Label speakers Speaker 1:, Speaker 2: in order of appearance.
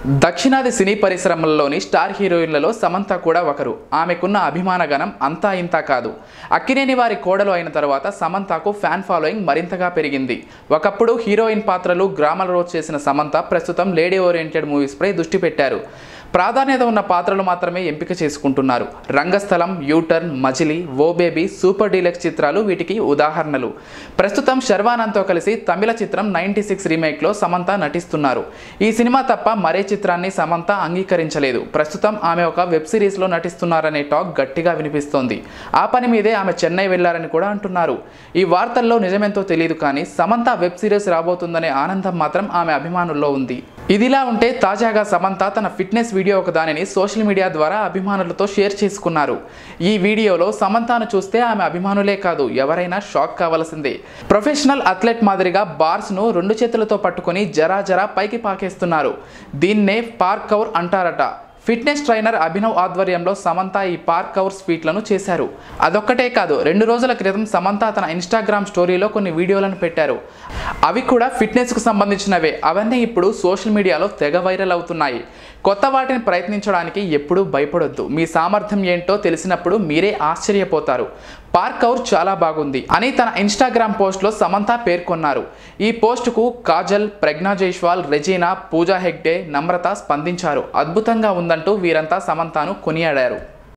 Speaker 1: దక్షిణాది సినీ పరిశ్రమల్లోని స్టార్ హీరోయిన్లలో సమంత కూడా ఒకరు. ఆమెకున్న అభిమాన గణం అంతా ఇంతా కాదు. అక్కినేని వారి కోడలు అయిన తర్వాత సమంతకు ఫ్యాన్ ఫాలోయింగ్ మరింతగా పెరిగింది. ఒకప్పుడు హీరోయిన్ పాత్రలు గ్రామల రోజు చేసిన సమంత ప్రస్తుతం లేడీ ఓరియంటెడ్ మూవీస్పై దృష్టి పెట్టారు. ప్రాధాన్యత ఉన్న పాత్రలు మాత్రమే ఎంపిక చేసుకుంటున్నారు. రంగస్థలం, యూటర్న్, మజిలీ, ఓ బేబీ, సూపర్ డీలక్స్ చిత్రాలు వీటికి ఉదాహరణలు. ప్రస్తుతం శర్వానంద్తో కలిసి తమిళ చిత్రం 96 రీమేక్లో సమంత నటిస్తున్నారు. ఈ సినిమా తప్ప మరే చిత్రాన్ని సమంత అంగీకరించలేదు. ప్రస్తుతం ఆమె ఒక వెబ్ సిరీస్లో నటిస్తున్నారనే టాక్ గట్టిగా వినిపిస్తోంది. ఆ పని మీదే ఆమె చెన్నై వెళ్లారని కూడా అంటున్నారు. ఈ వార్తల్లో నిజమెంతో తెలియదు, కానీ సమంత వెబ్ సిరీస్ రాబోతుందనే ఆనందం మాత్రం ఆమె అభిమానుల్లో ఉంది. ఇదిలా ఉంటే తాజాగా సమంత తన ఫిట్నెస్ వీడియో ఒక దానిని సోషల్ మీడియా ద్వారా అభిమానులతో షేర్ చేసుకున్నారు. ఈ వీడియోలో సమంతను చూస్తే ఆమె అభిమానులే కాదు, ఎవరైనా షాక్ కావాల్సిందే. ప్రొఫెషనల్ అథ్లెట్ మాదిరిగా బార్స్ను 2 చేతులతో పట్టుకొని జరా జరా పైకి పాకేస్తున్నారు. దీన్నే పార్కౌర్ అంటారట. ఫిట్నెస్ ట్రైనర్ అభినవ్ ఆధ్వర్యంలో సమంత ఈ పార్కౌర్ ఫీట్లను చేశారు. అదొక్కటే కాదు, 2 రోజుల క్రితం సమంత తన ఇన్స్టాగ్రామ్ స్టోరీలో కొన్ని వీడియోలను పెట్టారు. అవి కూడా ఫిట్నెస్కు సంబంధించినవే. అవన్నీ ఇప్పుడు సోషల్ మీడియాలో తెగ వైరల్ అవుతున్నాయి. కొత్త వాటిని ప్రయత్నించడానికి ఎప్పుడూ భయపడొద్దు. మీ సామర్థ్యం ఏంటో తెలిసినప్పుడు మీరే ఆశ్చర్యపోతారు. పార్కౌర్ చాలా బాగుంది అని తన ఇన్స్టాగ్రామ్ పోస్ట్లో సమంత పేర్కొన్నారు. ఈ పోస్టుకు కాజల్, ప్రజ్ఞా జైస్వాల్, రెజీనా, పూజా హెగ్డే, నమ్రత స్పందించారు. అద్భుతంగా ఉందంటూ వీరంతా సమంతను కొనియాడారు.